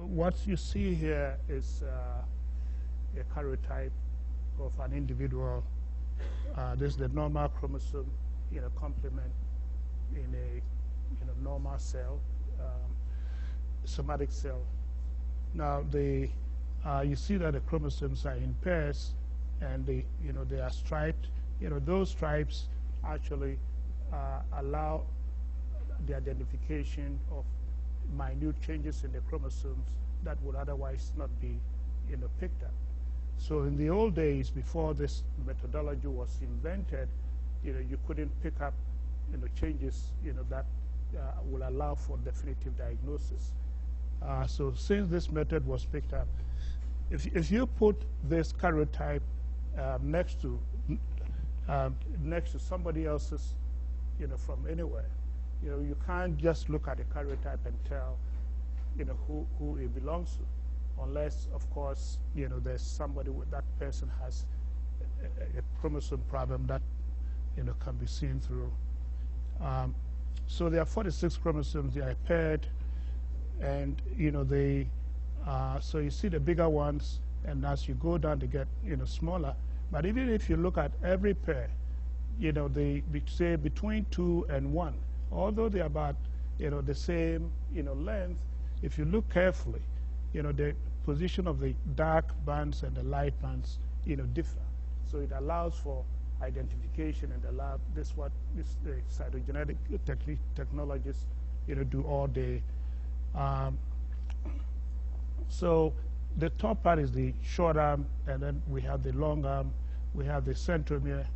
what you see here is a karyotype of an individual. This is the normal chromosome, complement in a normal cell, somatic cell. Now you see that the chromosomes are in pairs, and they are striped. Those stripes actually allow the identification of minute changes in the chromosomes that would otherwise not be picked up. So in the old days, before this methodology was invented, you couldn't pick up changes that will allow for definitive diagnosis. So since this method was picked up, if you put this karyotype next to somebody else's from anywhere, you can't just look at the karyotype and tell who it belongs to, unless, of course, there's somebody with that person has a chromosome problem that can be seen through. So there are 46 chromosomes. They are paired, and so you see the bigger ones, and as you go down, they get smaller. But even if you look at every pair, they say between 2 and 1, although they're about the same length. If you look carefully, the position of the dark bands and the light bands differ. So it allows for identification and allow this what the cytogenetic technologists do all day. So the top part is the short arm, and then we have the long arm, we have the centromere.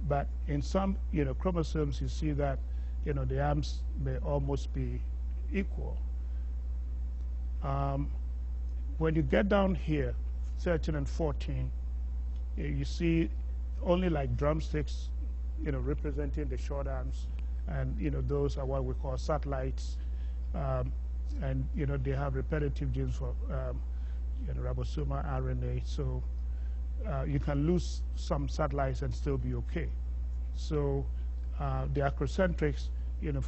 But in some chromosomes, you see that the arms may almost be equal. When you get down here, 13 and 14, you see only like drumsticks, representing the short arms, and those are what we call satellites, and they have repetitive genes for ribosomal RNA. So you can lose some satellites and still be okay. So the acrocentrics,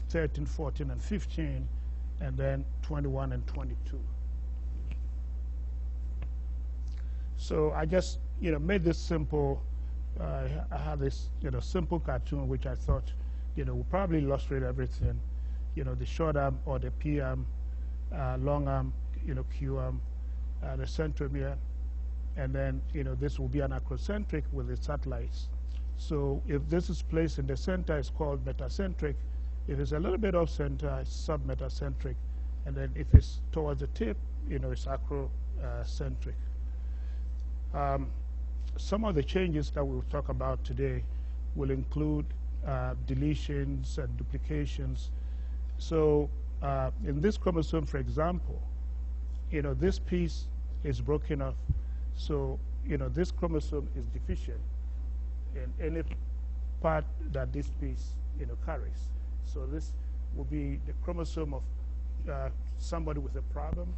13, 14, and 15, and then 21 and 22. So I just made this simple. I have this simple cartoon which I thought will probably illustrate everything. The short arm or the P arm, long arm, Q arm, the centromere, and then this will be an acrocentric with the satellites. So if this is placed in the center, it's called metacentric. If it's a little bit off center, it's submetacentric, and then if it's towards the tip, it's acrocentric. Some of the changes that we'll talk about today will include deletions and duplications. So in this chromosome, for example, this piece is broken off. So this chromosome is deficient in any part that this piece carries. So this will be the chromosome of somebody with a problem,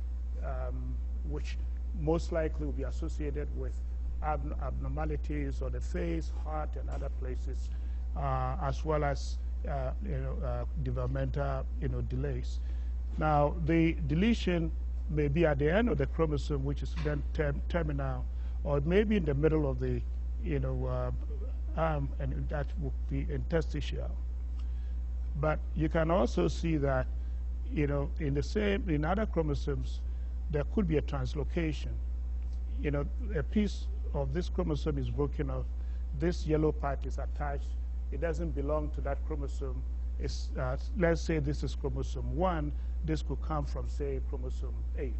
which most likely will be associated with abnormalities on the face, heart, and other places, as well as developmental delays. Now, the deletion may be at the end of the chromosome, which is then terminal, or it may be in the middle of the arm, and that would be interstitial. But you can also see that in other chromosomes, there could be a translocation. A piece of this chromosome is broken off. This yellow part is attached. It doesn't belong to that chromosome. It's, let's say this is chromosome 1. This could come from, say, chromosome 8.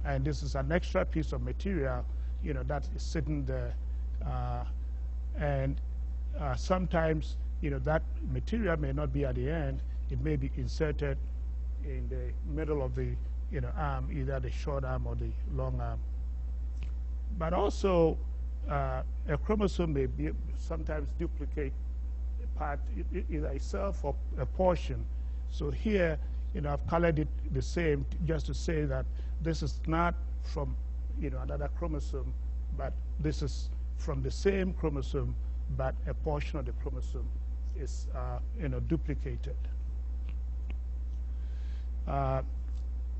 And this is an extra piece of material, that is sitting there. And sometimes, that material may not be at the end. It may be inserted in the middle of the arm, either the short arm or the long arm. But also, a chromosome may be sometimes duplicate a part, either itself or a portion. So here, I've colored it the same just to say that this is not from another chromosome, but this is from the same chromosome, but a portion of the chromosome is duplicated.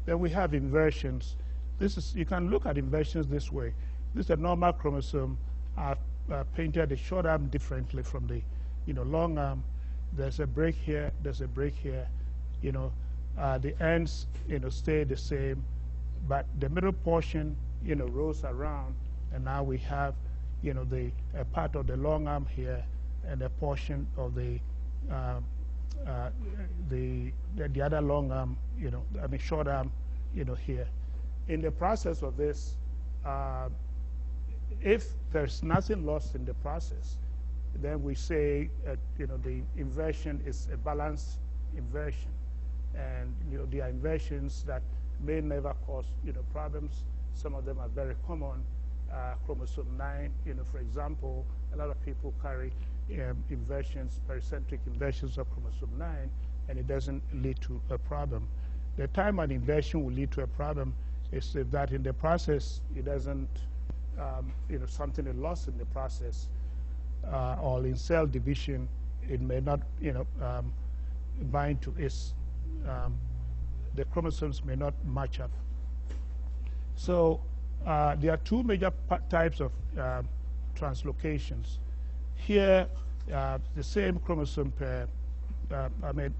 Then we have inversions. You can look at inversions this way. This is a normal chromosome. I've painted the short arm differently from the long arm. There's a break here, there's a break here. The ends stay the same, but the middle portion rolls around, and now we have a part of the long arm here and a portion of the other long arm, short arm, here. In the process of this, if there's nothing lost in the process, then we say the inversion is a balanced inversion, and there are inversions that may never cause problems. Some of them are very common. Chromosome 9, for example, a lot of people carry inversions, pericentric inversions of chromosome 9, and it doesn't lead to a problem. The time an inversion will lead to a problem is if that in the process it doesn't, something is lost in the process, or in cell division, it may not, bind to its, the chromosomes may not match up. So there are two major types of translocations. Here, the same chromosome pair,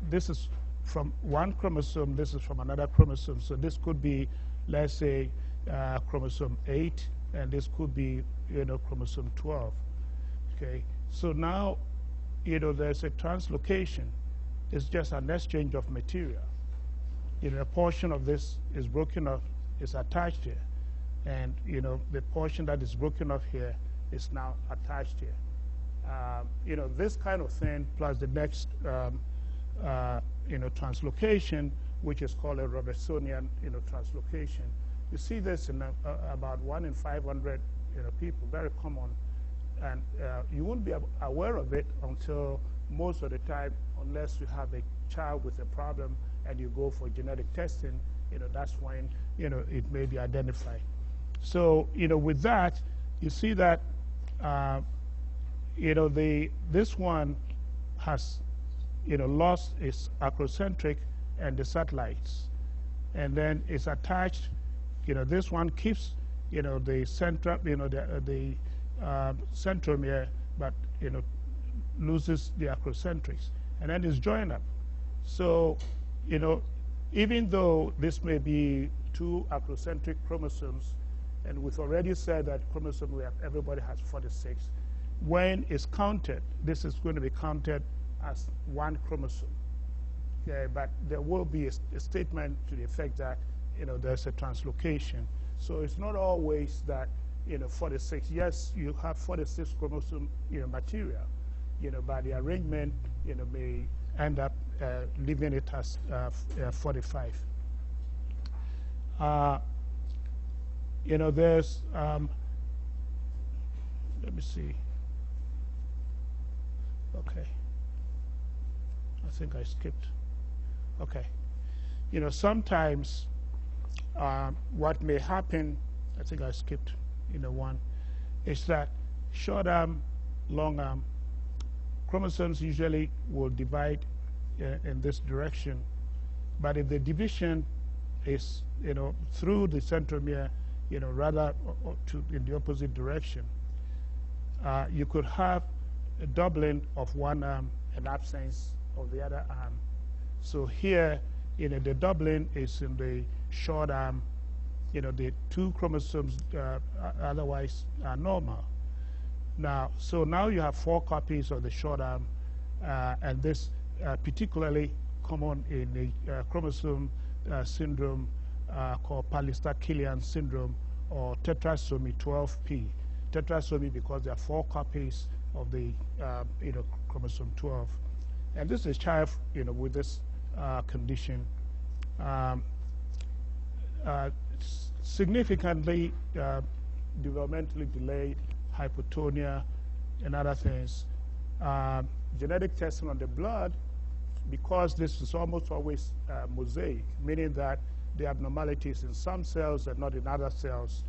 this is from one chromosome, this is from another chromosome. So this could be, let's say, chromosome 8, and this could be, chromosome 12. Okay, so now, there's a translocation. It's just an exchange of material. A portion of this is broken off, is attached here. And, the portion that is broken off here is now attached here. This kind of thing, plus the next, translocation, which is called a Robertsonian, translocation. You see this in about 1 in 500, people, very common. And you won't be aware of it until most of the time, unless you have a child with a problem and you go for genetic testing, that's when, it may be identified. So, with that, you see that, this one has, lost its acrocentric and the satellites. And then it's attached, this one keeps, the central, the centromere, but, loses the acrocentrics. And then it's joined up. So, even though this may be 2 acrocentric chromosomes, and we've already said that chromosome, everybody has 46. When it's counted, this is going to be counted as 1 chromosome. Okay, but there will be a statement to the effect that there's a translocation. So it's not always that 46. Yes, you have 46 chromosome material, but the arrangement may end up leaving it as 45. There's, let me see. Okay. I think I skipped. Okay. Sometimes what may happen, I think I skipped, one, is that short arm, long arm, chromosomes usually will divide in this direction. But if the division is, through the centromere, rather in the opposite direction, you could have a doubling of one arm and absence of the other arm. So here, the doubling is in the short arm. The 2 chromosomes otherwise are normal. So now you have 4 copies of the short arm, and this particularly common in the chromosome syndrome called Pallister-Killian syndrome, or tetrasomy 12p. Tetrasomy because there are 4 copies of the chromosome 12. And this is a child with this condition. Significantly developmentally delayed, hypotonia, and other things. Genetic testing on the blood, because this is almost always mosaic, meaning that the abnormalities in some cells and not in other cells.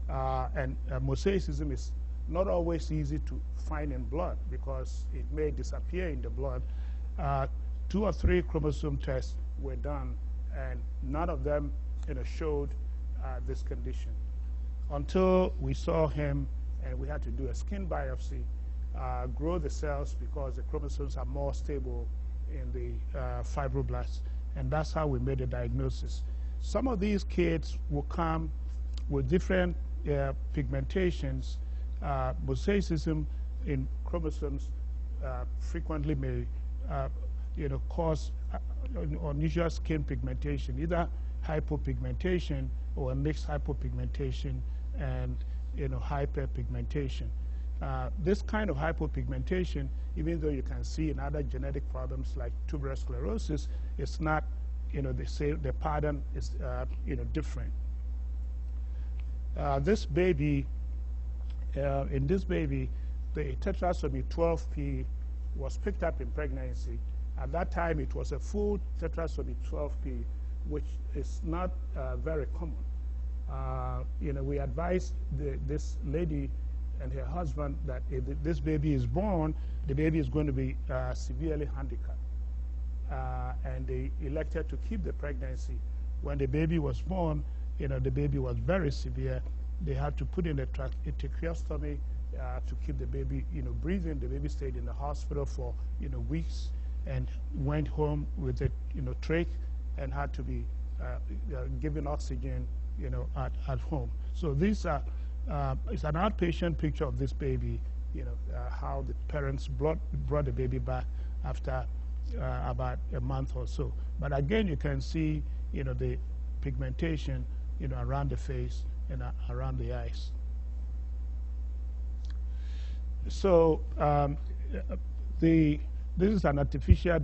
And mosaicism is not always easy to find in blood because it may disappear in the blood. 2 or 3 chromosome tests were done, and none of them showed this condition. Until we saw him, and we had to do a skin biopsy, grow the cells because the chromosomes are more stable in the fibroblasts, and that's how we made the diagnosis. Some of these kids will come with different pigmentations. Mosaicism in chromosomes frequently may cause unusual skin pigmentation, either hypopigmentation or a mixed hypopigmentation and hyperpigmentation. This kind of hypopigmentation, even though you can see in other genetic problems like tuberous sclerosis, it's not, the pattern is, different. This baby, in this baby, the tetrasomy 12p was picked up in pregnancy. At that time, it was a full tetrasomy 12p, which is not very common. We advised this lady and her husband that if this baby is born, the baby is going to be severely handicapped. And they elected to keep the pregnancy. When the baby was born, the baby was very severe. They had to put in a tracheostomy to keep the baby, breathing. The baby stayed in the hospital for, weeks and went home with a, trach and had to be given oxygen, at home. So these are, it's an outpatient picture of this baby, how the parents brought the baby back after about a month or so. But again, you can see, the pigmentation, around the face and around the eyes. So this is an artificial,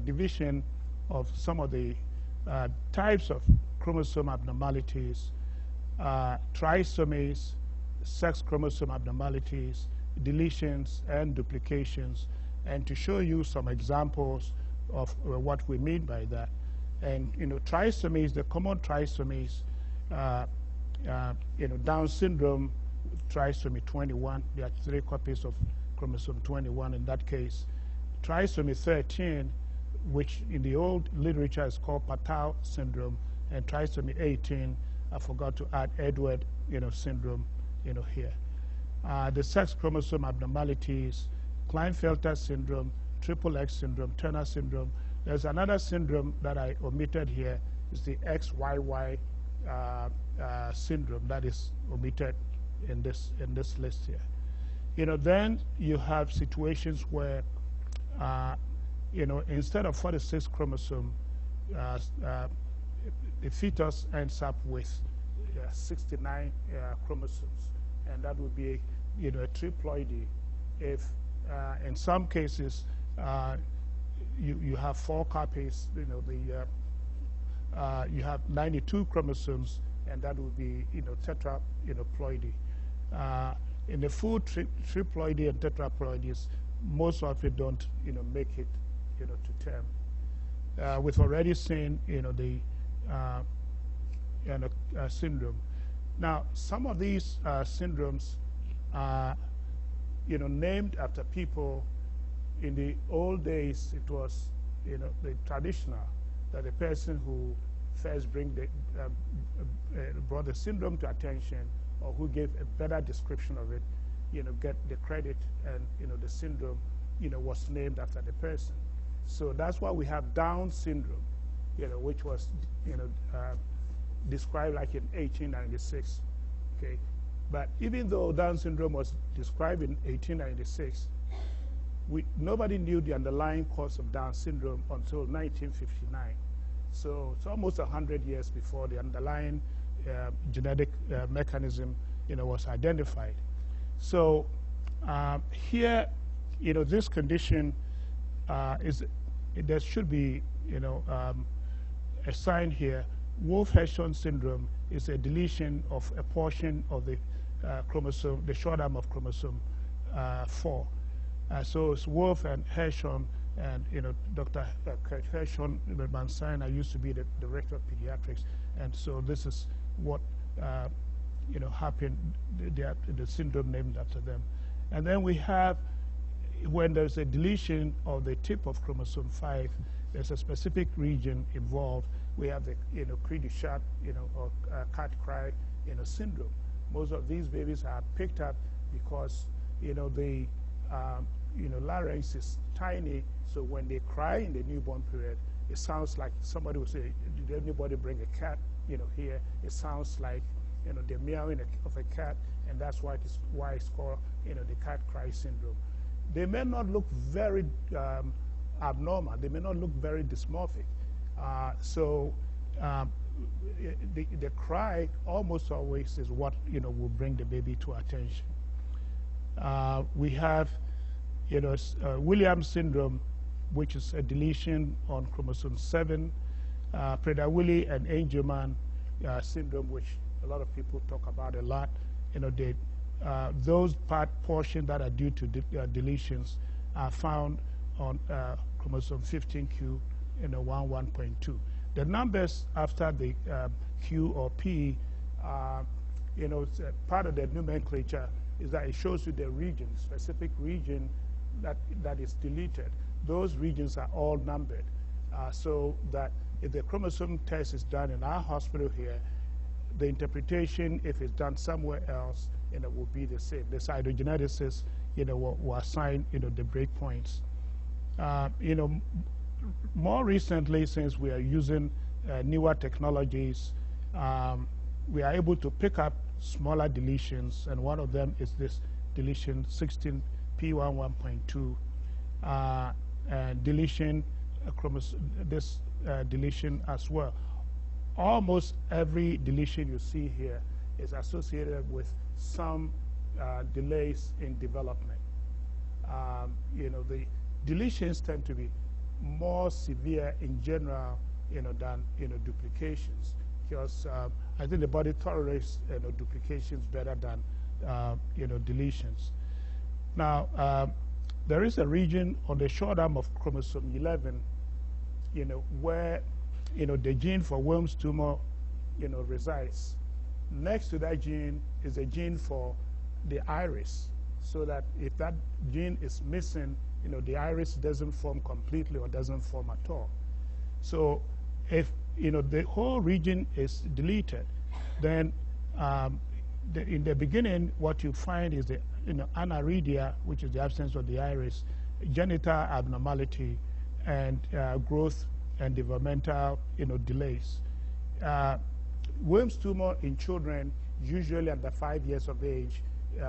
division of some of the types of chromosome abnormalities, trisomies, sex chromosome abnormalities, deletions, and duplications, and to show you some examples of what we mean by that. And trisomies, the common trisomies, Down syndrome, trisomy 21, there are 3 copies of chromosome 21 in that case. Trisomy 13, which in the old literature is called Patau syndrome, and trisomy 18, I forgot to add Edward, syndrome, here. The sex chromosome abnormalities, Klinefelter syndrome, XXX syndrome, Turner syndrome. There's another syndrome that I omitted here, is the XYY syndrome that is omitted in this list here. Then you have situations where, instead of 46 chromosomes, the fetus ends up with 69 chromosomes, and that would be, a triploidy. If in some cases you have 4 copies, you have 92 chromosomes, and that would be, tetraploidy. In the full triploidy and tetraploidies, most of it don't, make it, to term. We've already seen, the syndrome. Now, some of these syndromes are, named after people. In the old days, it was, the traditional, that the person who first brought the syndrome to attention, or who gave a better description of it, get the credit, and the syndrome, was named after the person. So that's why we have Down syndrome, which was, described like in 1896. Okay, but even though Down syndrome was described in 1896, nobody knew the underlying cause of Down syndrome until 1959. So it's almost 100 years before the underlying genetic mechanism, was identified. So here, this condition there should be, a sign here. Wolff-Hershon syndrome is a deletion of a portion of the chromosome, the short arm of chromosome 4. So it's Wolff and Hershon, and Dr. Hershon Bansana used to be the director of pediatrics, and so this is what happened. The syndrome named after them. And then we have, when there's a deletion of the tip of chromosome 5, there's a specific region involved we have the cri du chat, or cat cry, syndrome. Most of these babies are picked up because the larynx is tiny, so when they cry in the newborn period, it sounds like somebody would say, "Did anybody bring a cat?" Here it sounds like the meowing of a cat, and that's why it's called the cat cry syndrome. They may not look very abnormal. They may not look very dysmorphic. The cry almost always is what will bring the baby to attention. We have Williams syndrome, which is a deletion on chromosome 7, Prader-Willi and Angelman syndrome, which a lot of people talk about a lot. Those portions that are due to deletions are found on chromosome 15q, 1.2. The numbers after the Q or P, part of the nomenclature is that it shows you the region, specific region that is deleted. Those regions are all numbered, so that if the chromosome test is done in our hospital here, the interpretation, if it's done somewhere else, will be the same. The cytogeneticists, will assign, the breakpoints. More recently, since we are using newer technologies, we are able to pick up smaller deletions, and one of them is this deletion 16p11.2, and deletion deletion as well. Almost every deletion you see here is associated with some delays in development. The deletions tend to be more severe in general, than duplications, because I think the body tolerates duplications better than deletions. Now, there is a region on the short arm of chromosome 11, where the gene for Wilms tumor resides. Next to that gene is a gene for the iris, so that if that gene is missing, the iris doesn't form completely or doesn't form at all. So if the whole region is deleted, then in the beginning, what you find is the aniridia, which is the absence of the iris, genital abnormality, and growth and developmental delays. Wilms tumor in children, usually under 5 years of age,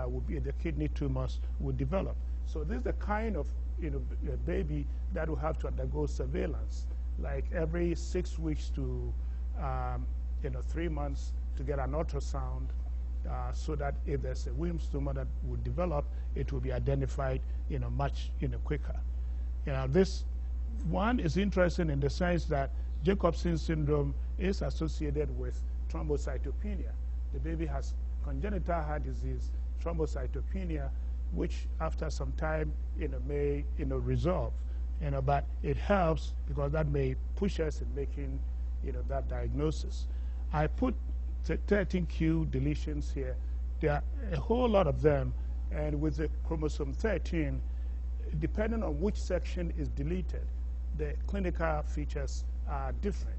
would be the kidney tumors would develop. So this is the kind of a baby that will have to undergo surveillance, like every 6 weeks to 3 months to get an ultrasound, so that if there's a Wilms tumor that would develop, it will be identified much quicker. This one is interesting in the sense that Jacobson syndrome is associated with thrombocytopenia. The baby has congenital heart disease, thrombocytopenia, which after some time may resolve. But it helps because that may push us in making that diagnosis. I put 13q deletions here. There are a whole lot of them, and with the chromosome 13, depending on which section is deleted, the clinical features are different.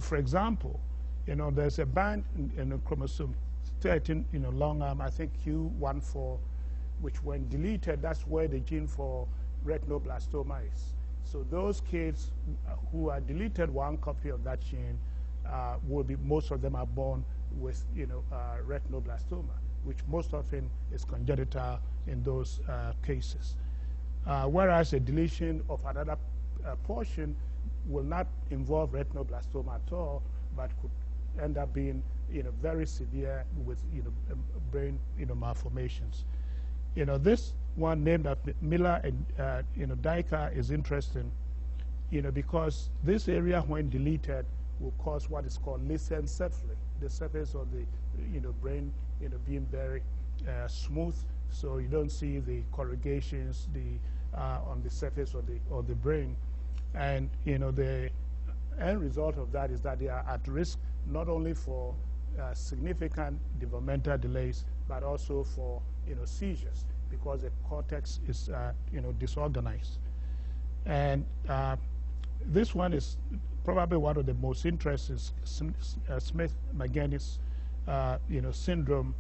For example, there's a band in chromosome 13 long arm, I think Q14, which when deleted, that's where the gene for retinoblastoma is. So those kids who are deleted one copy of that gene will be, most of them are born with retinoblastoma, which most often is congenital in those cases. Whereas a deletion of another portion will not involve retinoblastoma at all, but could end up being very severe with brain malformations. This one named after Miller and Dyker is interesting, because this area when deleted will cause what is called leukoencephaly, the surface of the brain being very smooth, so you don't see the corrugations on the surface of the brain. And the end result of that is that they are at risk not only for significant developmental delays, but also for seizures, because the cortex is disorganized. And this one is probably one of the most interesting, Smith-Magenis, syndrome.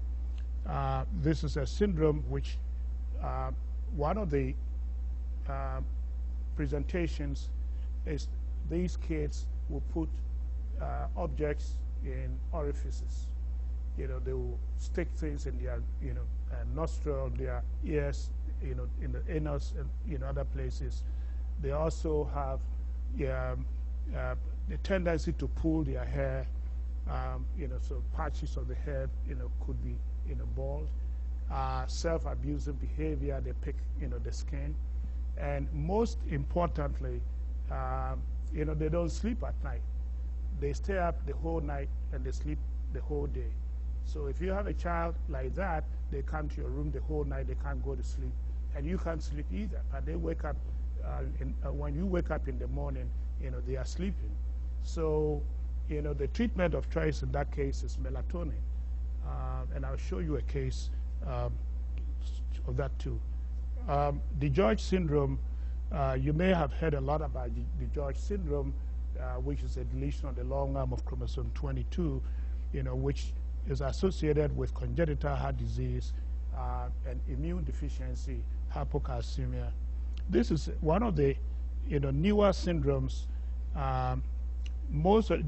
This is a syndrome which one of the presentations is these kids will put objects in orifices. They will stick things in their, nostril, their ears, in the anus, and other places. They also have the tendency to pull their hair. So patches of the hair, could be, bald. Self-abusive behavior. They pick, the skin, and most importantly, they don't sleep at night. They stay up the whole night and they sleep the whole day. So if you have a child like that, they come to your room the whole night, they can't go to sleep, and you can't sleep either. But they wake up, when you wake up in the morning, they are sleeping. So, the treatment of choice in that case is melatonin. And I'll show you a case of that too. DiGeorge syndrome, you may have heard a lot about DiGeorge syndrome, which is a deletion on the long arm of chromosome 22, which is associated with congenital heart disease and immune deficiency, hypocalcemia. This is one of the newer syndromes.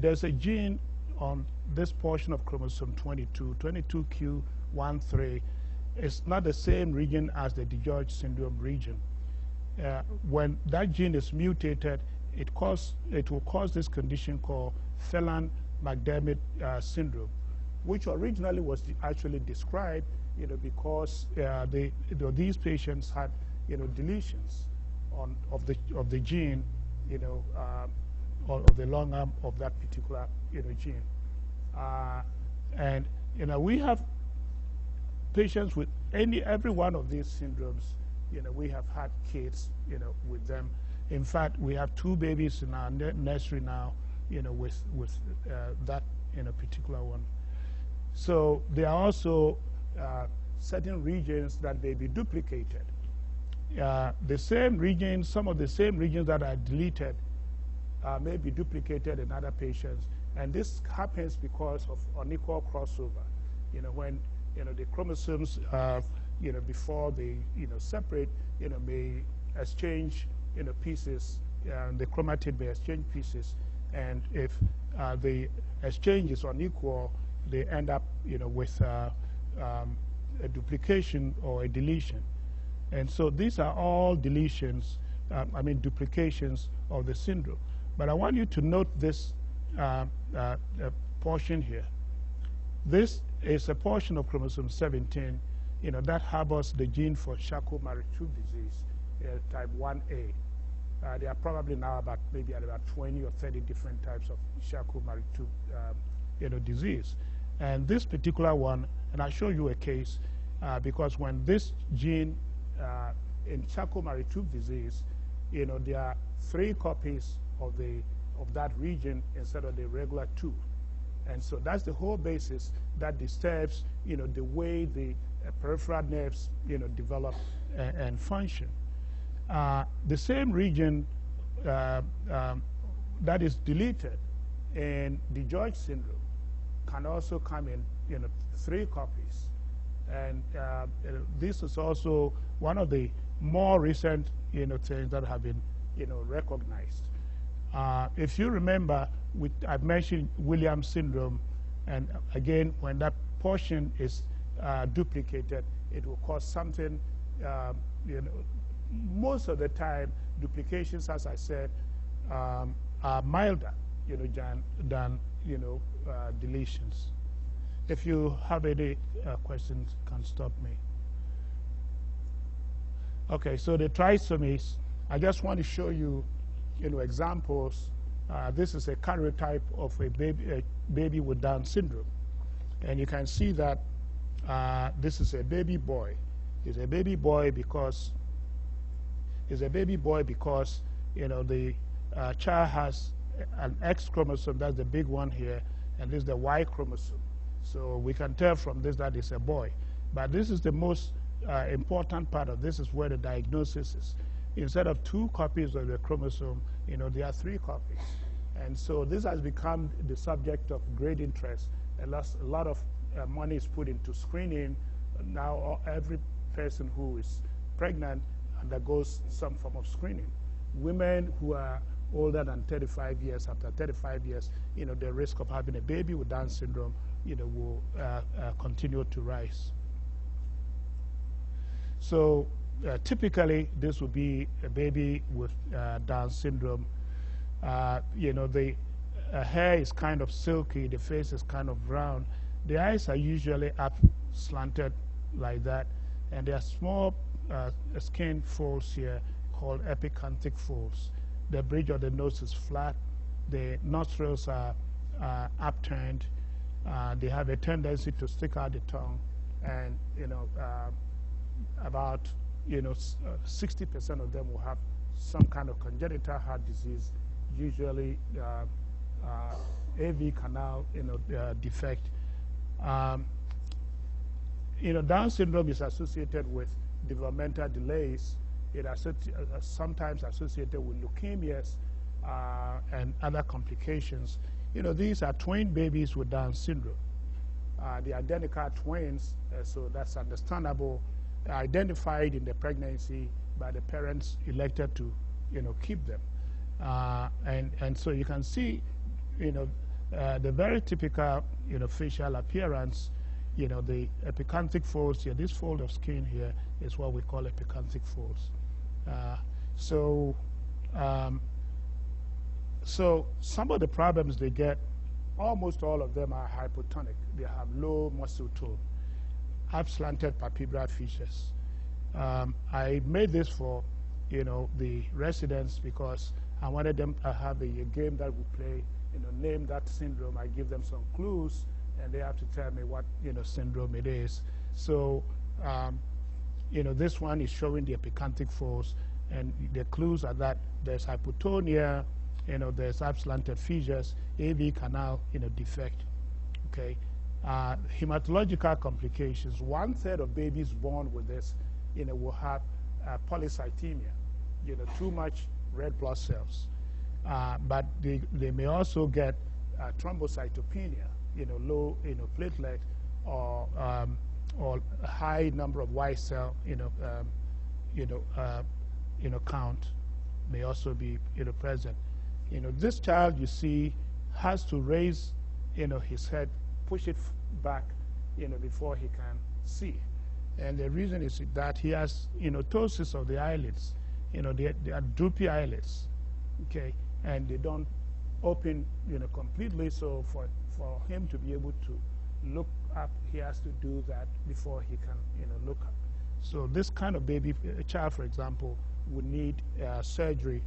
There's a gene on this portion of chromosome 22, 22q13. It's not the same region as the DiGeorge syndrome region. When that gene is mutated, it will cause this condition called Phelan-McDermid syndrome, which originally was actually described, because these patients had, deletions of the gene, of the long arm of that particular, gene. And we have patients with every one of these syndromes. We have had kids, with them. In fact, we have 2 babies in our nursery now, with that particular one. So there are also certain regions that may be duplicated. The same regions, some of the same regions that are deleted may be duplicated in other patients, and this happens because of unequal crossover. When the chromosomes, before they separate, may exchange pieces, the chromatid may exchange pieces, and if the exchange is unequal, they end up with a duplication or a deletion. And so these are all deletions, duplications of the syndrome. But I want you to note this portion here. This is a portion of chromosome 17, that harbors the gene for Charcot-Marie-Tooth disease, type 1A. There are probably now about 20 or 30 different types of Charcot-Marie-Tooth disease. And this particular one, and I'll show you a case, because when this gene in Charcot-Marie-Tooth disease, there are 3 copies of that region instead of the regular 2. And so that's the whole basis that disturbs, the way the peripheral nerves, develop and function. The same region that is deleted in DiGeorge syndrome can also come in, 3 copies. And this is also one of the more recent, things that have been, recognized. If you remember, I've mentioned Williams syndrome, and again, when that portion is duplicated, it will cause something, most of the time, duplications, as I said, are milder, than deletions. If you have any questions, can stop me. Okay, so the trisomies, I just want to show you, examples. This is a karyotype of a baby with Down syndrome. And you can see that this is a baby boy. It's a baby boy because the child has an X chromosome, that's the big one here, and this is the Y chromosome. So we can tell from this that it's a boy. But this is the most important part of this, is where the diagnosis is. Instead of 2 copies of the chromosome, there are 3 copies. And so this has become the subject of great interest. A lot of money is put into screening. Now every person who is pregnant undergoes some form of screening. Women who are older than 35 years, after 35 years, the risk of having a baby with Down syndrome, will continue to rise. So typically, this would be a baby with Down syndrome. The hair is kind of silky, the face is kind of round. The eyes are usually up slanted like that, and there are small skin folds here called epicanthic folds. The bridge of the nose is flat. The nostrils are upturned. They have a tendency to stick out the tongue, and about 60% of them will have some kind of congenital heart disease, usually AV canal defect. Down syndrome is associated with developmental delays. It is sometimes associated with leukemias and other complications. These are twin babies with Down syndrome. The identical twins, so that's understandable, identified in the pregnancy, but the parents elected to, keep them. And so you can see, the very typical, facial appearance. The epicanthic folds here, this fold of skin here is what we call epicanthic folds. So some of the problems they get, almost all of them are hypotonic. They have low muscle tone, have slanted palpebral features. I made this for, the residents because I wanted them to have a game that we play, name that syndrome. I give them some clues, and they have to tell me what, syndrome it is. So, this one is showing the epicanthic folds, and the clues are that there's hypotonia, there's slanted features, AV canal, defect. Okay. Hematological complications. 1/3 of babies born with this, will have polycythemia, too much red blood cells. But they may also get thrombocytopenia, low, platelet, or a high number of white cell, count may also be, present. This child you see has to raise, his head, push it back, before he can see. And the reason is that he has, ptosis of the eyelids. They are droopy eyelids, okay, and they don't open, completely. So for him to be able to look up, he has to do that before he can, look up. So this kind of baby, a child, for example, would need surgery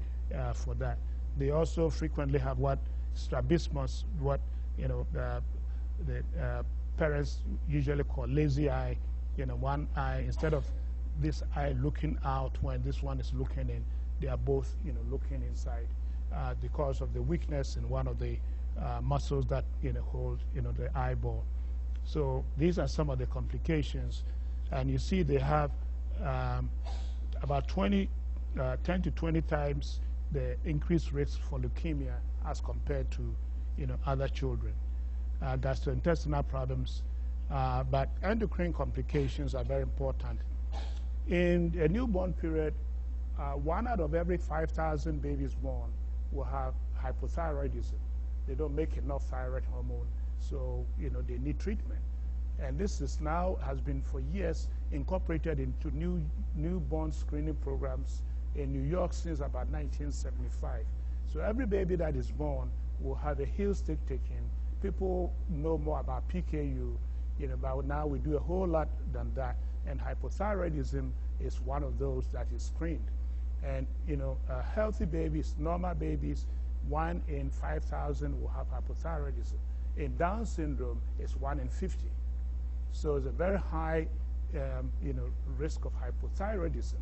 for that. They also frequently have what strabismus, what the parents usually call lazy eye. One eye, instead of this eye looking out when this one is looking in, they are both looking inside because of the weakness in one of the muscles that hold the eyeball. So these are some of the complications, and you see they have about 10 to 20 times the increased risk for leukemia as compared to other children. Gastrointestinal problems, but endocrine complications are very important. In a newborn period, 1 out of every 5,000 babies born will have hypothyroidism. They don't make enough thyroid hormone, so they need treatment. And this is now has been for years incorporated into newborn screening programs in New York since about 1975. So every baby that is born will have a heel stick taken. People know more about PKU, but now we do a whole lot than that. And hypothyroidism is one of those that is screened. And healthy babies, normal babies, 1 in 5,000 will have hypothyroidism. In Down syndrome, it's 1 in 50. So it's a very high, risk of hypothyroidism.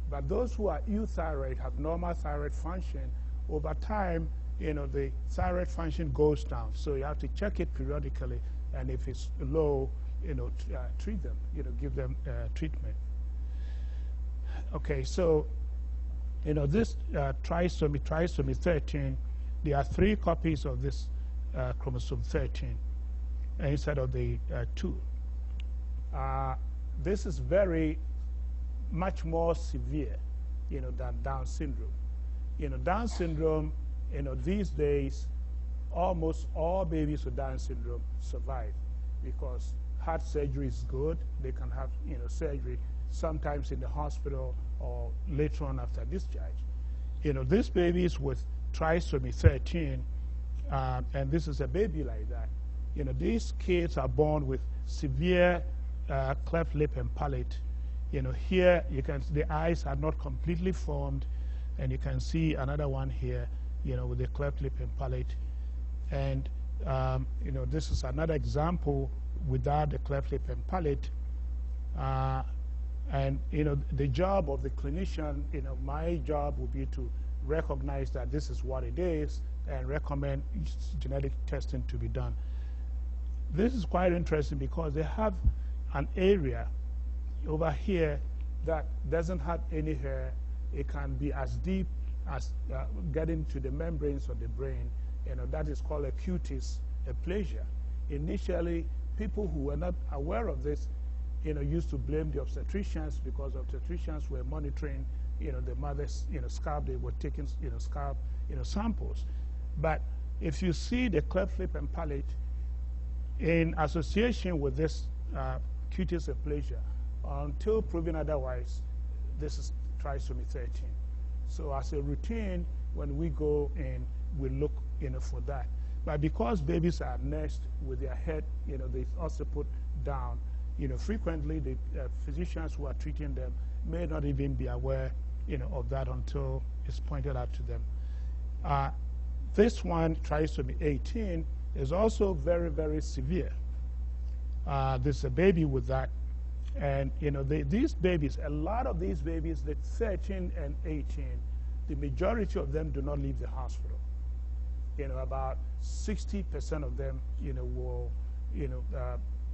But those who are euthyroid have normal thyroid function. Over time, the thyroid function goes down. So you have to check it periodically, and if it's low, treat them, give them treatment. Okay, so this trisomy 13, there are 3 copies of this chromosome 13 instead of the 2. This is very much more severe, than Down syndrome. Down syndrome, these days, almost all babies with Down syndrome survive because heart surgery is good. They can have, surgery sometimes in the hospital or later on after discharge. These babies with trisomy 13, and this is a baby like that, these kids are born with severe cleft lip and palate. Here you can see the eyes are not completely formed, and you can see another one here, with the cleft lip and palate. And this is another example without the cleft lip and palate. And the job of the clinician, my job would be to recognize that this is what it is and recommend genetic testing to be done. This is quite interesting because they have an area over here that doesn't have any hair. It can be as deep as getting to the membranes of the brain. That is called a cutis aplasia. Initially, people who were not aware of this, used to blame the obstetricians because obstetricians were monitoring, the mother's, scalp. They were taking, scalp, samples. But if you see the cleft lip and palate in association with this cutis aplasia, until proven otherwise, this is trisomy 13. So as a routine, when we go in, we look, for that. But because babies are nursed with their head, they also put down, frequently the physicians who are treating them may not even be aware, of that until it's pointed out to them. This one, trisomy 18, is also very, very severe. There's a baby with that. And, these babies, a lot of these babies, the 13 and 18, the majority of them do not leave the hospital. About 60% of them, will,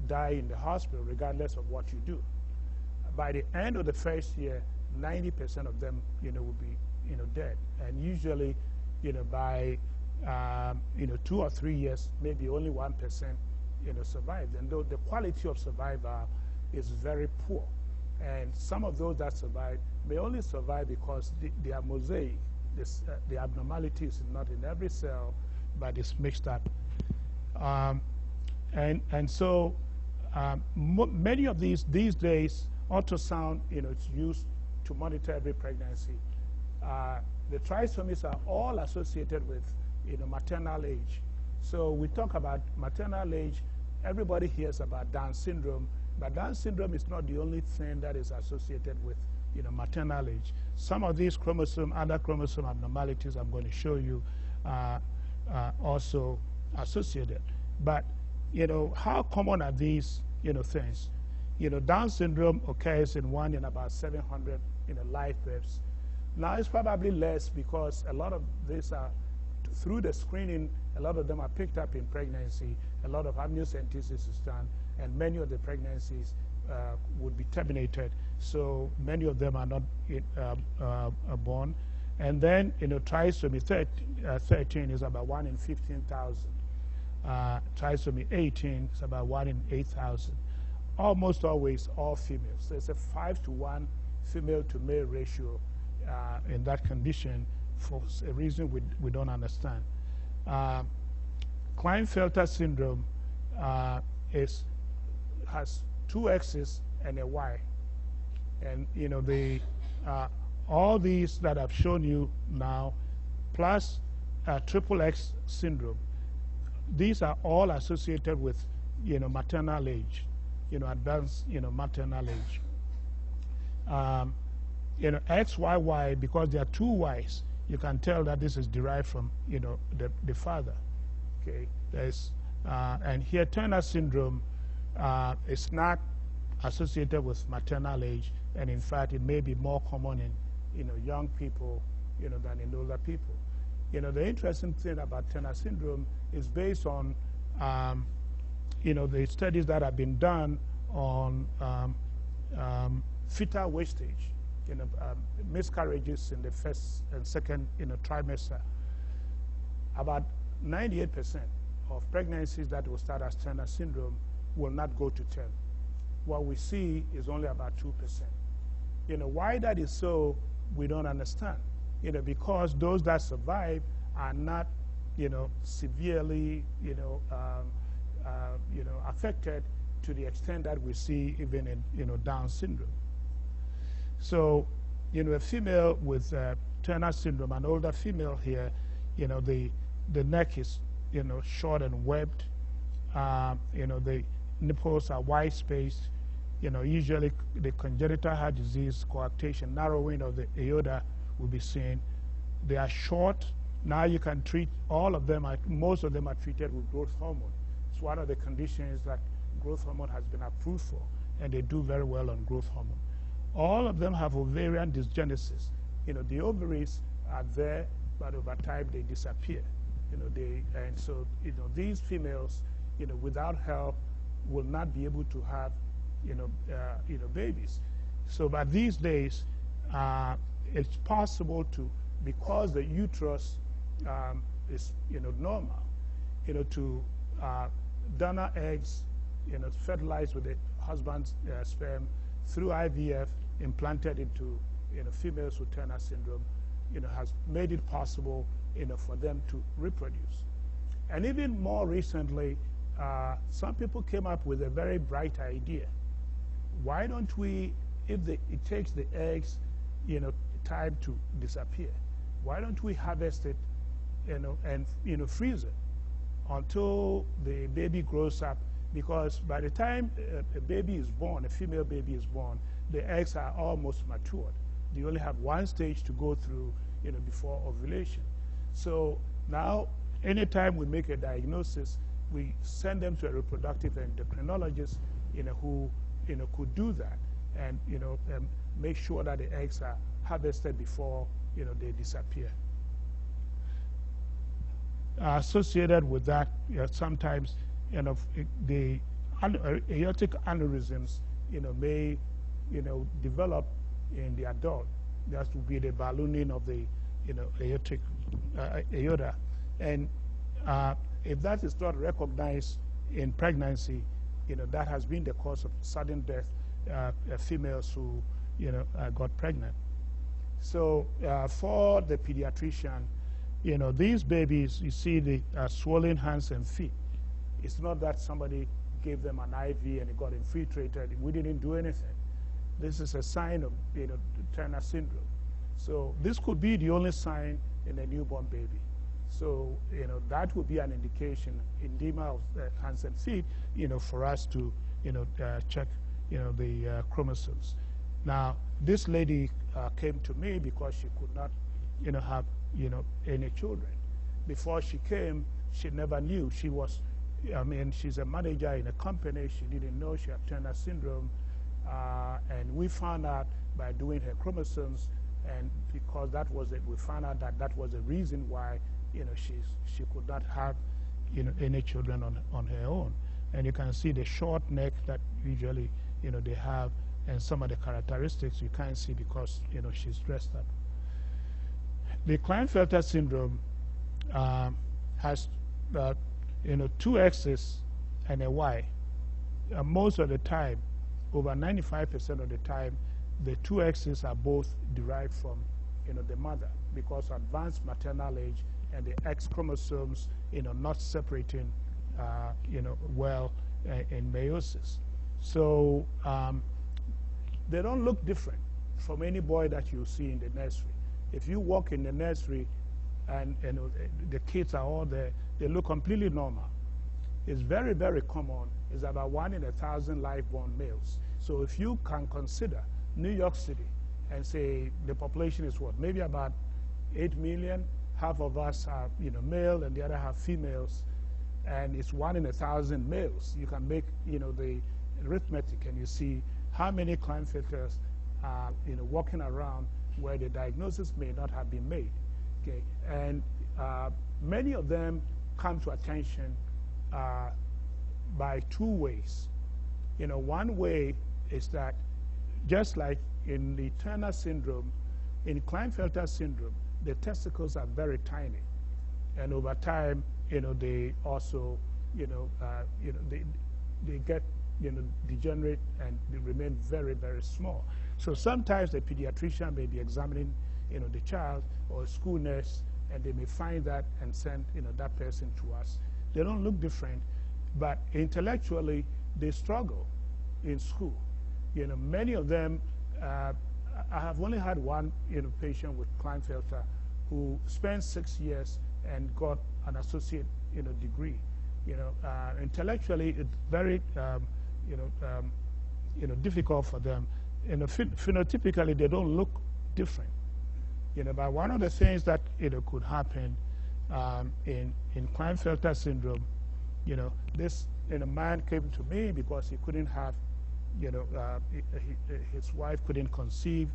die in the hospital regardless of what you do. By the end of the first year, 90% of them, will be, dead. And usually, by, 2 or 3 years, maybe only 1%, survive. And though the quality of survival is very poor. And some of those that survive may only survive because they are mosaic. The abnormalities is not in every cell, but it's mixed up. And so many of these days, ultrasound, it's used to monitor every pregnancy. The trisomies are all associated with, maternal age. So we talk about maternal age. Everybody hears about Down syndrome, but Down syndrome is not the only thing that is associated with, maternal age. Some of these other chromosome abnormalities I'm going to show you are also associated. But, how common are these, things? Down syndrome occurs in 1 in about 700, live births. Now it's probably less because a lot of these are, through the screening, a lot of them are picked up in pregnancy. A lot of amniocentesis is done, and many of the pregnancies would be terminated. So many of them are not born. And then, trisomy 13 is about 1 in 15,000. Trisomy 18 is about 1 in 8,000. Almost always all females. So it's a 5-to-1 female to male ratio in that condition for a reason we don't understand. Klinefelter syndrome has 2 X's and a Y. And all these that I've shown you now, plus triple X syndrome, these are all associated with maternal age, advanced maternal age. XYY, because there are 2 Y's, you can tell that this is derived from the father. Okay, there's and here Turner syndrome is not associated with maternal age, and in fact it may be more common in young people than in older people. The interesting thing about Turner syndrome is based on the studies that have been done on fetal wastage, miscarriages in the first and second trimester. about 98% of pregnancies that will start as Turner syndrome will not go to term. What we see is only about 2%. Why that is so, we don't understand. Because those that survive are not, severely, affected to the extent that we see even in, Down syndrome. So, a female with Turner syndrome, an older female here, the neck is, short and webbed. The nipples are wide-spaced. Usually the congenital heart disease, coarctation, narrowing of the aorta will be seen. They are short. Now you can treat all of them. Most of them are treated with growth hormone. It's one of the conditions that growth hormone has been approved for, and they do very well on growth hormone. All of them have ovarian dysgenesis. The ovaries are there, but over time they disappear. And so these females, without help, will not be able to have, babies. So, but these days, it's possible to, because the uterus is, normal, to donor eggs, fertilized with the husband's sperm through IVF, implanted into, females with Turner syndrome, has made it possible, for them to reproduce. And even more recently, some people came up with a very bright idea. Why don't we, if it takes the eggs, time to disappear, why don't we harvest it, and freeze it until the baby grows up? Because by the time a baby is born, a female baby is born, the eggs are almost matured. They only have one stage to go through, before ovulation. So now, anytime we make a diagnosis, we send them to a reproductive endocrinologist, who, could do that and, make sure that the eggs are harvested before, they disappear. Associated with that, sometimes, the aortic aneurysms, may, develop in the adult. That would be the ballooning of the, aortic aorta. And if that is not recognized in pregnancy, that has been the cause of sudden death, females who, got pregnant. So for the pediatrician, these babies, you see the swollen hands and feet. It's not that somebody gave them an IV and it got infiltrated. We didn't do anything. This is a sign of, Turner syndrome. So this could be the only sign in a newborn baby. So, that would be an indication, edema of hands and feet, for us to, check, the chromosomes. Now, this lady came to me because she could not, have, any children. Before she came, she never knew. She was, she's a manager in a company. She didn't know she had Turner syndrome. And we found out by doing her chromosomes, and because that was it, we found out that that was the reason why, she could not have, any children on her own. And you can see the short neck that usually, they have, and some of the characteristics you can't see because, she's dressed up. The Klinefelter syndrome has, 2 X's and a Y. Most of the time, over 95% of the time, the 2 X's are both derived from, the mother, because advanced maternal age and the X chromosomes, not separating, well in meiosis. So they don't look different from any boy that you see in the nursery. If you walk in the nursery and the kids are all there, they look completely normal. It's very, very common. It's about 1 in 1,000 live-born males. So if you can consider New York City and say the population is what, maybe about 8 million, half of us are male and the other half females, and it's 1 in 1,000 males. You can make the arithmetic and you see how many Klinefelters are walking around where the diagnosis may not have been made. Okay, and many of them come to attention by 2 ways. One way is that just like in the Turner syndrome, in Klinefelter syndrome, the testicles are very tiny. and over time, they also, they get, degenerate and they remain very, very small. So sometimes the pediatrician may be examining, the child or a school nurse, and they may find that and send, that person to us. They don't look different, but intellectually they struggle in school. Many of them, I have only had one, patient with Klinefelter who spent 6 years and got an associate, degree. Intellectually, it's very, difficult for them. Phenotypically, they don't look different. But one of the things that could happen in Klinefelter syndrome, this man came to me because he couldn't have, his wife couldn't conceive.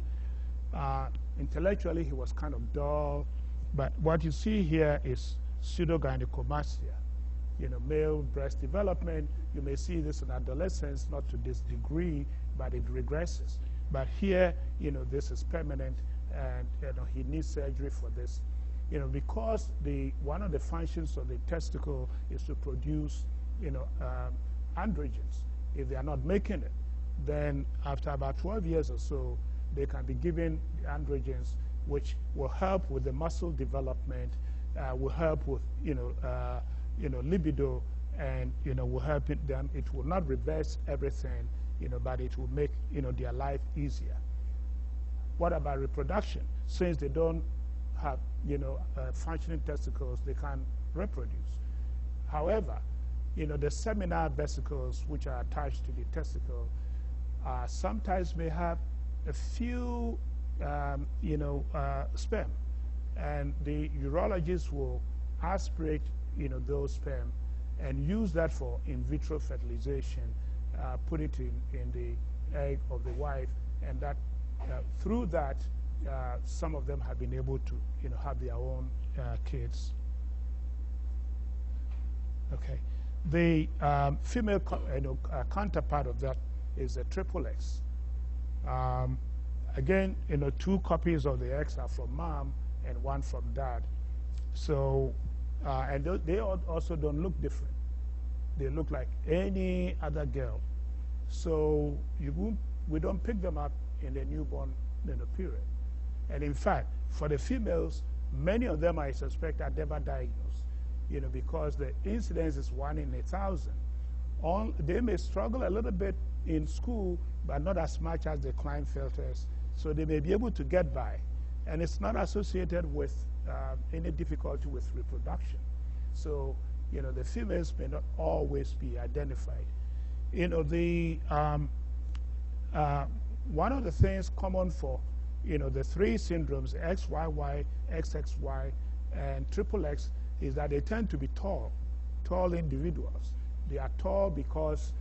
Intellectually, he was kind of dull. But what you see here is pseudogynecomastia, male breast development. You may see this in adolescence, not to this degree, but it regresses. But here, this is permanent, and he needs surgery for this. Because one of the functions of the testicle is to produce, androgens. If they are not making it, then after about 12 years or so, they can be given androgens, which will help with the muscle development, will help with, libido, and, will help them. It will not reverse everything, but it will make, their life easier. What about reproduction? Since they don't have, functioning testicles, they can reproduce. However, the seminal vesicles, which are attached to the testicle, sometimes may have a few, sperm, and the urologist will aspirate, those sperm and use that for in vitro fertilization, put it in the egg of the wife, and that through that, some of them have been able to, have their own kids. Okay, the female counterpart of that is a triple X. Again, 2 copies of the X are from mom and 1 from dad. So, and they also don't look different. They look like any other girl. So we don't pick them up in the newborn period. And in fact, for the females, many of them, I suspect, are never diagnosed, because the incidence is 1 in 1,000. They may struggle a little bit in school, but not as much as the Klinefelters. So they may be able to get by. And it's not associated with any difficulty with reproduction. So, the females may not always be identified. One of the things common for, the 3 syndromes, XYY, XXY, and triple X, is that they tend to be tall individuals. They are tall because,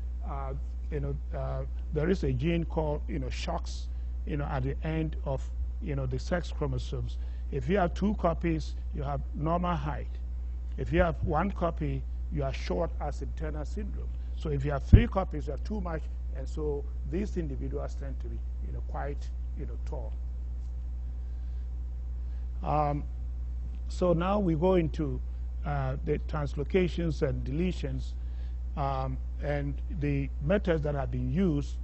there is a gene called, SHOX, at the end of, the sex chromosomes. If you have 2 copies, you have normal height. If you have 1 copy, you are short as in Turner syndrome. So if you have 3 copies, you are too much, and so these individuals tend to be, quite, tall. So now we go into the translocations and deletions, and the methods that have been used.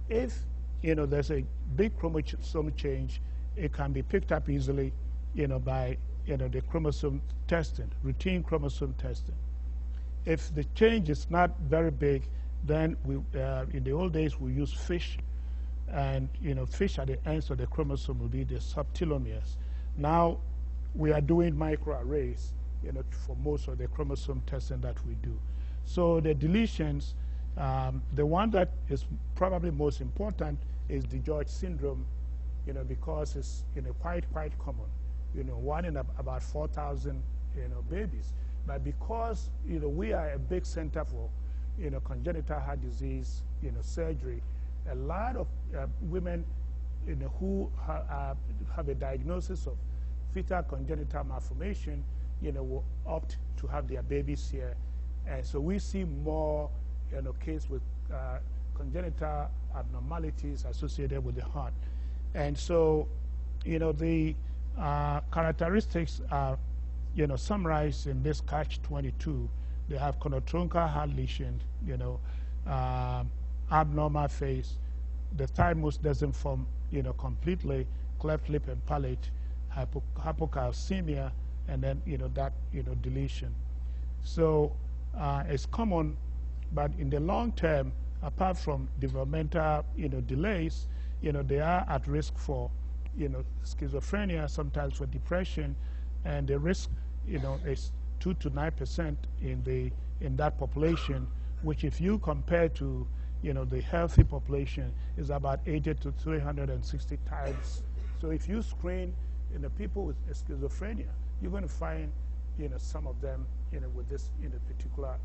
If there's a big chromosome change, it can be picked up easily, by the chromosome testing, routine chromosome testing. If the change is not very big, then we, in the old days, we use fish, and fish at the ends of the chromosome will be the subtelomeres. Now we are doing microarrays, for most of the chromosome testing that we do. So the deletions, the one that is probably most important is DiGeorge syndrome, because it's quite common. 1 in about 4,000 babies. But because we are a big center for congenital heart disease surgery, a lot of women who have a diagnosis of fetal congenital malformation will opt to have their babies here. And so we see more cases with congenital abnormalities associated with the heart. And so the characteristics are summarized in this catch-22. They have conotruncal heart lesion, abnormal face. The thymus doesn't form, completely, cleft lip and palate, hypocalcemia, and then, that, deletion. So it's common, but in the long term, apart from developmental, delays, they are at risk for, schizophrenia, sometimes for depression, and the risk, is 2 to 9% in that population, which if you compare to, the healthy population is about 80 to 360 times. So if you screen, people with schizophrenia, you're going to find, some of them, with this, particular,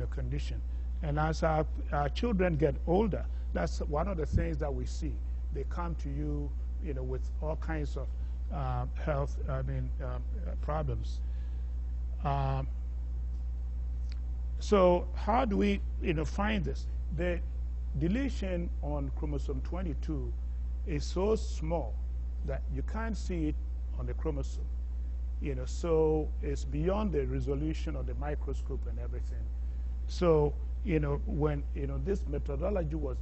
condition. And as our children get older, that's one of the things that we see. They come to you, with all kinds of health, problems. So how do we, find this? The deletion on chromosome 22 is so small that you can't see it on the chromosome. So it's beyond the resolution of the microscope and everything. So, when, this methodology was,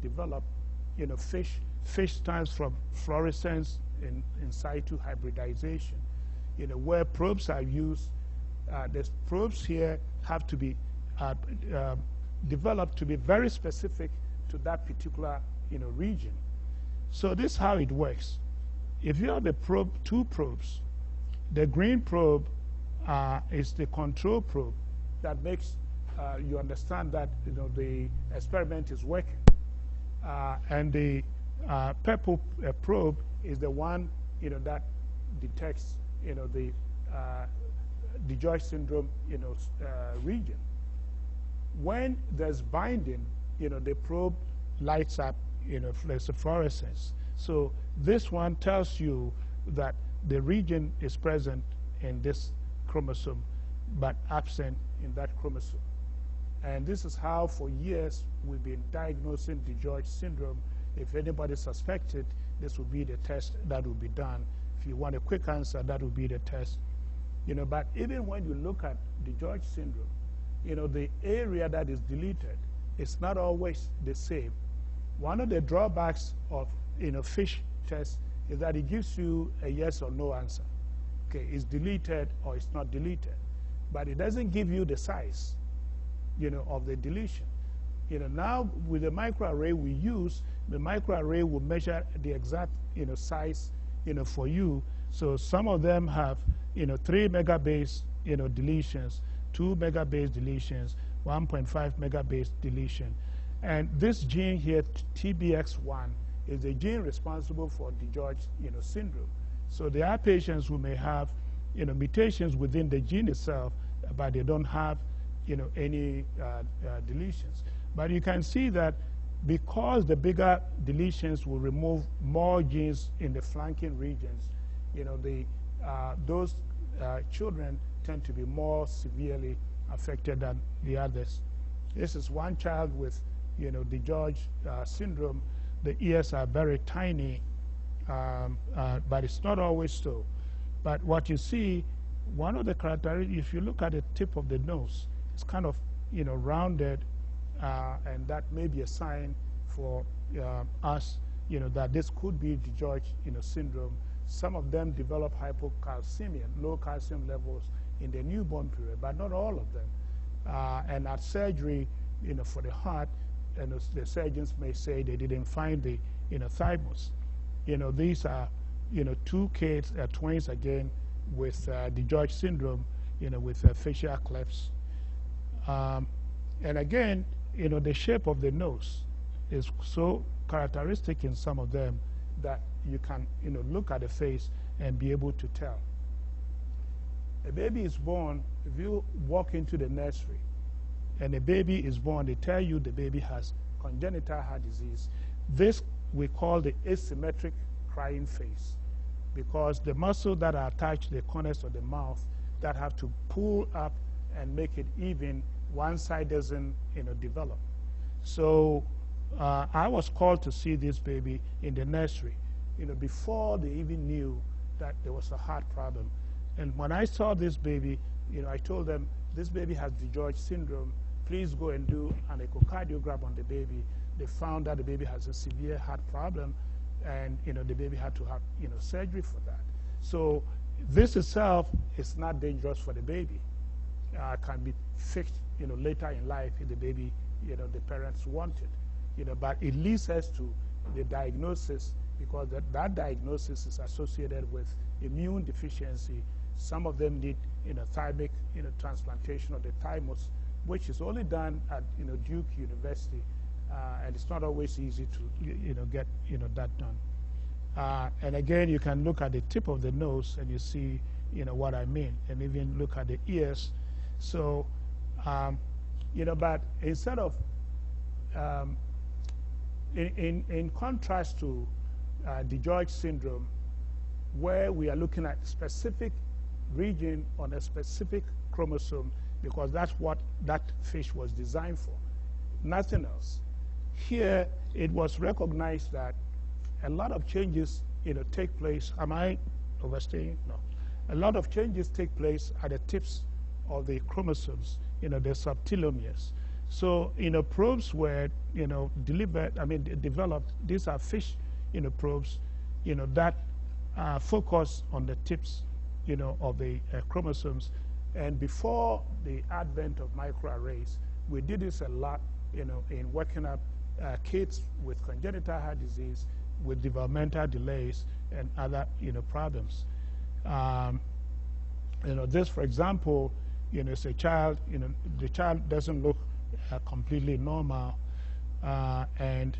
developed, fish stands from fluorescence in situ hybridization, where probes are used. The probes here have to be developed to be very specific to that particular, region. So this is how it works. If you have a probe, 2 probes, the green probe is the control probe that makes you understand that the experiment is working, and the purple probe is the one that detects the DiGeorge syndrome region. When there's binding, the probe lights up, there's a fluorescence. So this one tells you that the region is present in this chromosome, but absent in that chromosome. And this is how, for years, we've been diagnosing DiGeorge syndrome. If anybody suspected, this would be the test that would be done. If you want a quick answer, that would be the test. But even when you look at DiGeorge syndrome, the area that is deleted is not always the same. One of the drawbacks of, fish tests is that it gives you a yes or no answer. Okay, it's deleted or it's not deleted. But it doesn't give you the size, of the deletion. Now with the microarray we use, the microarray will measure the exact, size, for you. So some of them have, 3 megabase, deletions, 2 megabase deletions, 1.5 megabase deletion. And this gene here, TBX1, is the gene responsible for DiGeorge, syndrome. So there are patients who may have, mutations within the gene itself, but they don't have, any deletions. But you can see that because the bigger deletions will remove more genes in the flanking regions, those children tend to be more severely affected than the others. This is one child with, DiGeorge syndrome. The ears are very tiny, but it's not always so. But what you see, one of the characteristics, if you look at the tip of the nose, it's kind of, rounded, and that may be a sign for us, that this could be DiGeorge, syndrome. Some of them develop hypocalcemia, low calcium levels in the newborn period, but not all of them. And at surgery, for the heart, and the surgeons may say they didn't find the, thymus. These are, 2 kids, twins again, with DiGeorge syndrome, with facial clefts. And again, the shape of the nose is so characteristic in some of them that you can, look at the face and be able to tell. A baby is born, if you walk into the nursery and a baby is born, they tell you the baby has congenital heart disease. This we call the asymmetric crying face, because the muscles that are attached to the corners of the mouth that have to pull up and make it even, one side doesn't, develop. So I was called to see this baby in the nursery, before they even knew that there was a heart problem. And when I saw this baby, I told them, this baby has DiGeorge syndrome. Please go and do an echocardiogram on the baby. They found that the baby has a severe heart problem, and the baby had to have surgery for that. So this itself is not dangerous for the baby. Can be fixed later in life if the baby the parents want it. But it leads us to the diagnosis, because that diagnosis is associated with immune deficiency. Some of them need thymic transplantation of the thymus, which is only done at Duke University, and it's not always easy to get that done. And again, you can look at the tip of the nose and you see what I mean, and even look at the ears. So but instead of in contrast to DiGeorge syndrome, where we are looking at specific region on a specific chromosome, because that's what that fish was designed for, nothing else. Here, it was recognized that a lot of changes take place. Am I overstaying? No. A lot of changes take place at the tips of the chromosomes, the subtelomeres. So, probes were, developed. These are fish, probes, that focus on the tips, of the chromosomes. And before the advent of microarrays, we did this a lot, in working up kids with congenital heart disease, with developmental delays, and other, problems. This, for example, is a child. The child doesn't look completely normal, and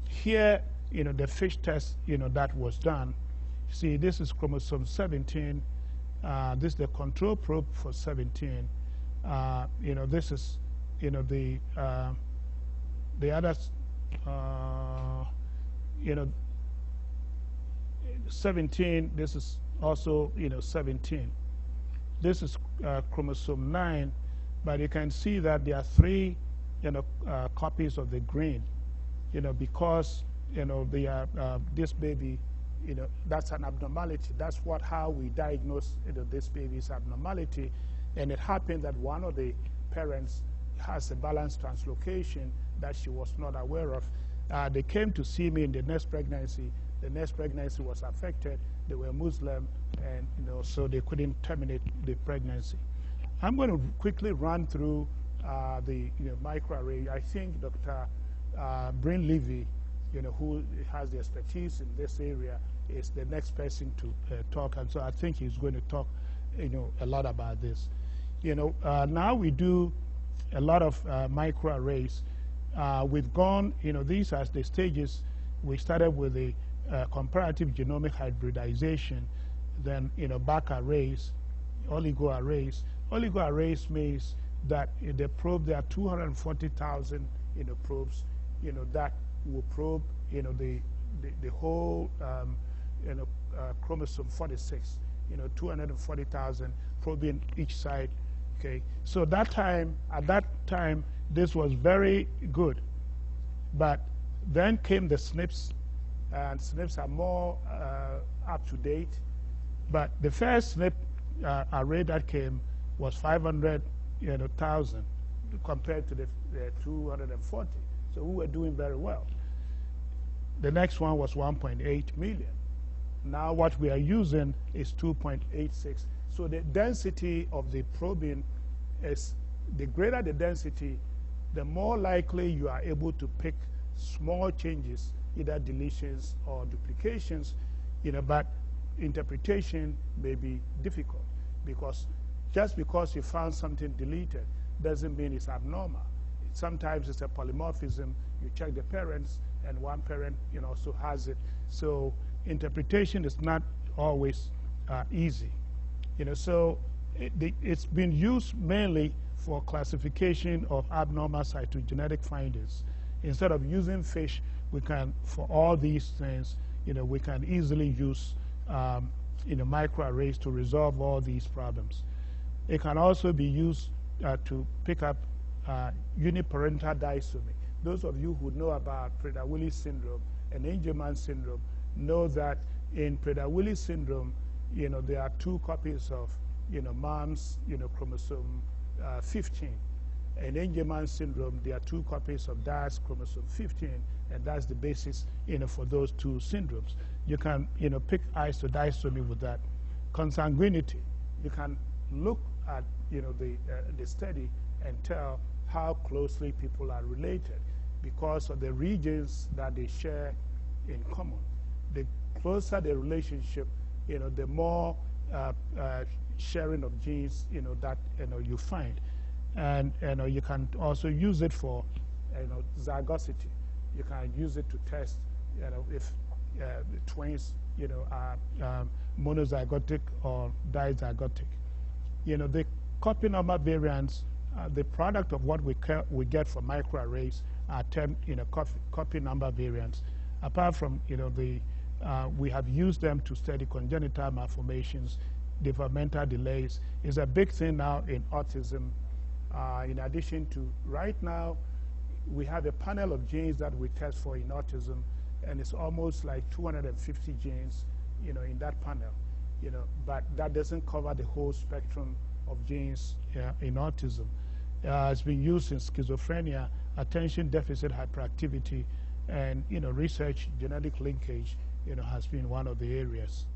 here, the fish test, that was done. See, this is chromosome 17. This is the control probe for 17. This is, the other, 17. This is also, 17. This is chromosome 9, but you can see that there are 3, copies of the green, because, they are, this baby, that's an abnormality. That's how we diagnose this baby's abnormality. And it happened that one of the parents has a balanced translocation that she was not aware of. They came to see me in the next pregnancy. The next pregnancy was affected. They were Muslim, and so they couldn't terminate the pregnancy. I'm going to quickly run through the microarray. I think Dr. Bryn Levy, who has the expertise in this area, is the next person to talk, and so I think he's going to talk, a lot about this. Now we do a lot of microarrays. We've gone, these are the stages. We started with the comparative genomic hybridization, then back arrays, oligoarrays. Oligoarrays means that the probe, there are 240,000 probes, that will probe the whole chromosome 46, 240,000 probing each side. Okay, so at that time, this was very good, but then came the SNPs, and SNPs are more up to date. But the first SNP array that came was 500,000 compared to the 240. So we were doing very well. The next one was 1.8 million. Now what we are using is 2.86. So the density of the probing is, the greater the density, the more likely you are able to pick small changes, either deletions or duplications, but interpretation may be difficult, because just because you found something deleted doesn't mean it's abnormal. Sometimes it's a polymorphism. You check the parents, and one parent also has it. So interpretation is not always easy. So it's been used mainly for classification of abnormal cytogenetic findings. Instead of using fish, we can, for all these things, we can easily use microarrays to resolve all these problems. It can also be used to pick up uniparental disomy. Those of you who know about Prader-Willi syndrome and Angelman syndrome know that in Prader-Willi syndrome, there are 2 copies of, mom's, chromosome 15. And in Angelman syndrome, there are 2 copies of dad's chromosome 15, and that's the basis, for those 2 syndromes. You can, pick isodisomy with that. Consanguinity, you can look at, the study and tell how closely people are related because of the regions that they share in common. The closer the relationship, the more sharing of genes, that you find. And you can also use it for zygosity. You can use it to test if twins are monozygotic or dizygotic. The copy number variants, the product of what we get from microarrays are termed copy number variants. Apart from we have used them to study congenital malformations, developmental delays. It's a big thing now in autism. In addition to, right now, we have a panel of genes that we test for in autism, and it's almost like 250 genes, in that panel, but that doesn't cover the whole spectrum of genes in autism. It's been used in schizophrenia, attention deficit hyperactivity, and, research genetic linkage, has been one of the areas.